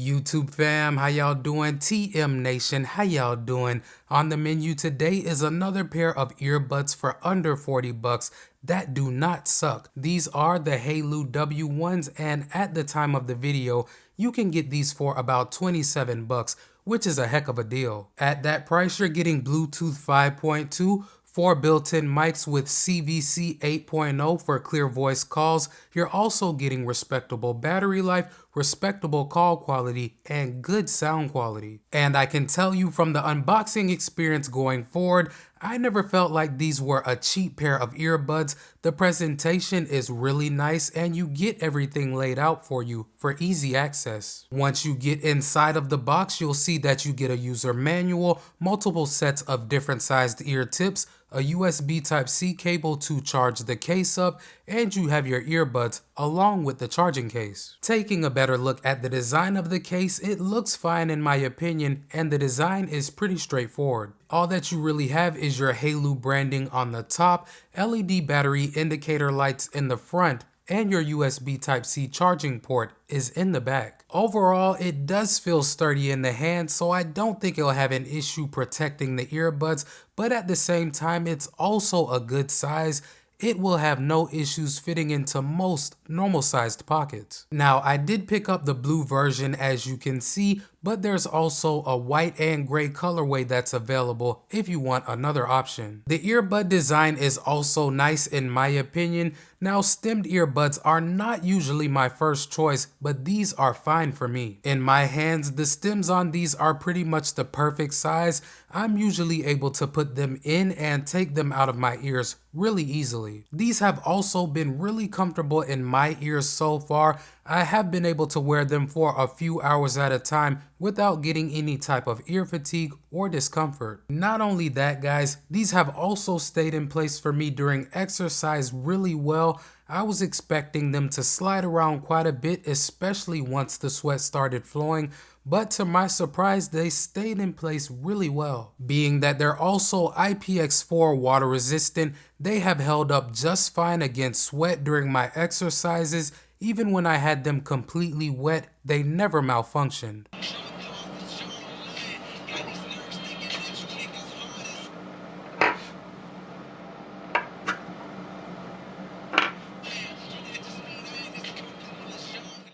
YouTube fam, how y'all doing? TM Nation, how y'all doing? On the menu today is another pair of earbuds for under 40 bucks that do not suck. These are the Haylou W1s, and at the time of the video, you can get these for about 27 bucks, which is a heck of a deal. At that price, you're getting Bluetooth 5.2, 4 built-in mics with CVC 8.0 for clear voice calls. You're also getting respectable battery life, respectable call quality, and good sound quality. And I can tell you from the unboxing experience going forward, I never felt like these were a cheap pair of earbuds. The presentation is really nice and you get everything laid out for you for easy access. Once you get inside of the box, you'll see that you get a user manual, multiple sets of different sized ear tips, a USB Type-C cable to charge the case up, and you have your earbuds along with the charging case. Taking a better look at the design of the case, it looks fine in my opinion, and the design is pretty straightforward. All that you really have is your Haylou branding on the top, LED battery indicator lights in the front, and your USB Type-C charging port is in the back. Overall, it does feel sturdy in the hand, so I don't think it'll have an issue protecting the earbuds, but at the same time, it's also a good size. It will have no issues fitting into most normal sized pockets. Now, I did pick up the blue version as you can see, but there's also a white and gray colorway that's available if you want another option. The earbud design is also nice in my opinion. Now, stemmed earbuds are not usually my first choice, but these are fine for me. In my hands, the stems on these are pretty much the perfect size. I'm usually able to put them in and take them out of my ears really easily. These have also been really comfortable in my ears so far. I have been able to wear them for a few hours at a time without getting any type of ear fatigue or discomfort. Not only that, guys, these have also stayed in place for me during exercise really well. I was expecting them to slide around quite a bit, especially once the sweat started flowing, but to my surprise, they stayed in place really well. Being that they're also IPX4 water resistant, they have held up just fine against sweat during my exercises. Even when I had them completely wet, they never malfunctioned.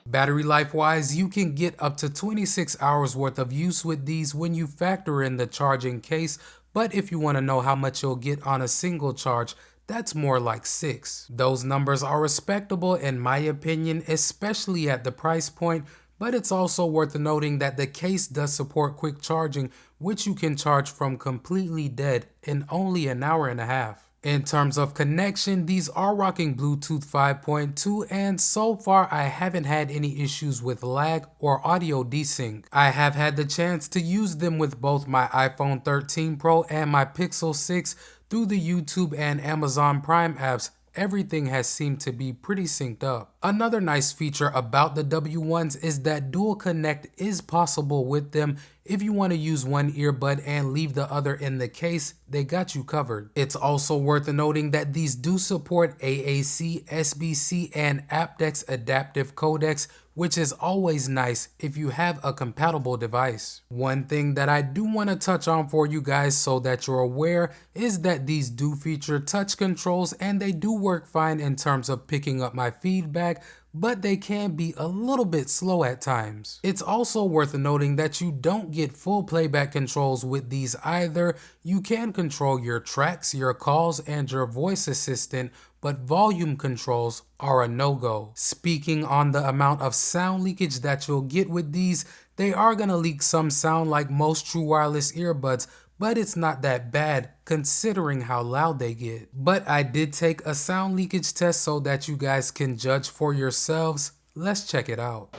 Battery life wise, you can get up to 26 hours worth of use with these when you factor in the charging case, but if you want to know how much you'll get on a single charge, that's more like 6. Those numbers are respectable in my opinion, especially at the price point, but it's also worth noting that the case does support quick charging, which you can charge from completely dead in only an hour and a half. In terms of connection, these are rocking Bluetooth 5.2, and so far I haven't had any issues with lag or audio desync. I have had the chance to use them with both my iPhone 13 Pro and my Pixel 6 through the YouTube and Amazon Prime apps. Everything has seemed to be pretty synced up. Another nice feature about the W1s is that dual connect is possible with them. If you want to use one earbud and leave the other in the case, they got you covered. It's also worth noting that these do support AAC, SBC, and aptX adaptive codecs, which is always nice if you have a compatible device. One thing that I do want to touch on for you guys so that you're aware is that these do feature touch controls and they do work fine in terms of picking up my feedback, but they can be a little bit slow at times. It's also worth noting that you don't get full playback controls with these either. You can control your tracks, your calls, and your voice assistant, but volume controls are a no-go. Speaking on the amount of sound leakage that you'll get with these, they are gonna leak some sound like most true wireless earbuds, but it's not that bad considering how loud they get. But I did take a sound leakage test so that you guys can judge for yourselves. Let's check it out.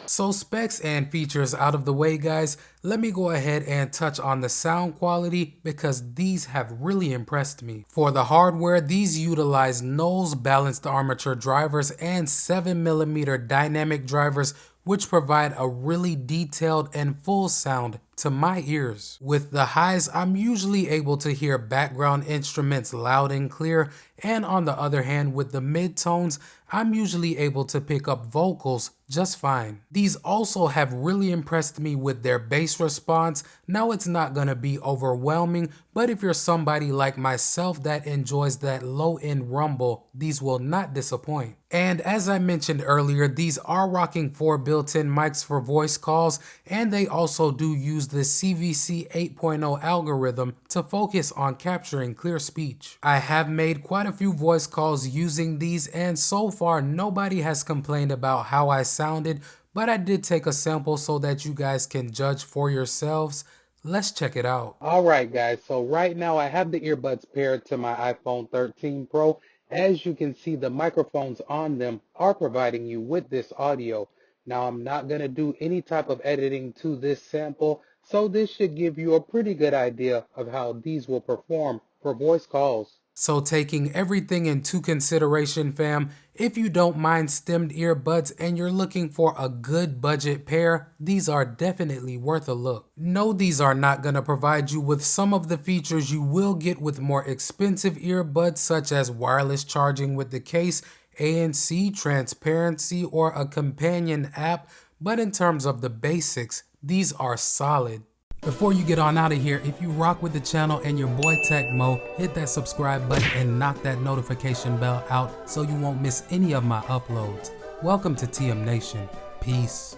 So specs and features out of the way, guys, let me go ahead and touch on the sound quality because these have really impressed me. For the hardware, these utilize Knowles balanced armature drivers and 7mm dynamic drivers, which provide a really detailed and full sound to my ears. With the highs, I'm usually able to hear background instruments loud and clear, and on the other hand, with the mid-tones, I'm usually able to pick up vocals just fine. These also have really impressed me with their bass response. Now it's not gonna be overwhelming, but if you're somebody like myself that enjoys that low-end rumble, these will not disappoint. And as I mentioned earlier, these are rocking 4 built-in mics for voice calls, and they also do use the CVC 8.0 algorithm to focus on capturing clear speech. I have made quite a few voice calls using these, and so far nobody has complained about how I sounded, but I did take a sample so that you guys can judge for yourselves. Let's check it out. Alright guys, so right now I have the earbuds paired to my iPhone 13 Pro. As you can see, the microphones on them are providing you with this audio. Now I'm not going to do any type of editing to this sample, so this should give you a pretty good idea of how these will perform for voice calls. So taking everything into consideration, fam, if you don't mind stemmed earbuds and you're looking for a good budget pair, these are definitely worth a look. No, these are not going to provide you with some of the features you will get with more expensive earbuds, such as wireless charging with the case, ANC, transparency, or a companion app, but in terms of the basics, these are solid. Before you get on out of here, if you rock with the channel and your boy Tech Mo, hit that subscribe button and knock that notification bell out so you won't miss any of my uploads. Welcome to TM Nation. Peace.